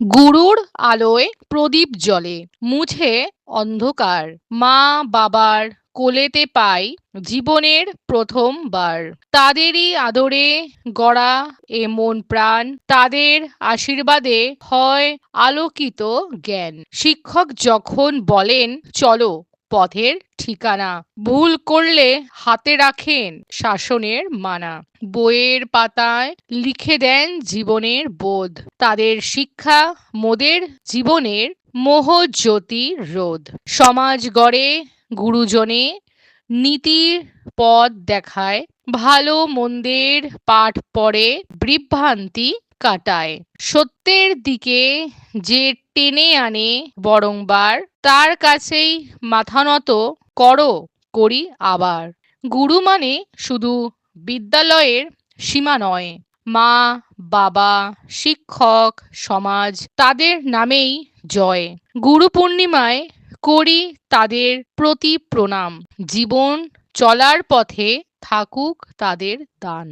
গুরুর আলোয় প্রদীপ জ্বলে, মুছে অন্ধকার। মা বাবার কোলেতে পাই জীবনের প্রথমবার। তাদেরই আদরে গড়া এ মন প্রাণ, তাদের আশীর্বাদে হয় আলোকিত জ্ঞান। শিক্ষক যখন বলেন চলো পথের ঠিকানা, ভুল করলে হাতে রাখেন শাসনের মানা। বইয়ের পাতায় লিখে দেন জীবনের বোধ, তাদের শিক্ষা মোদের জীবনের মোহজ্যোতি রোধ। সমাজ গড়ে গুরুজনে, নীতির পথ দেখায়, ভালো মন্দের পাঠ পড়ে, বিভ্রান্তি কাটায়। সত্যের দিকে যে টেনে আনে বরংবার, তার কাছেই মাথা নত করো করি আবার। গুরু মানে শুধু বিদ্যালয়ের সীমা নয়, মা বাবা শিক্ষক সমাজ তাদের নামেই জয়। গুরু পূর্ণিমায় করি তাদের প্রতি প্রণাম, জীবন চলার পথে থাকুক তাদের দান।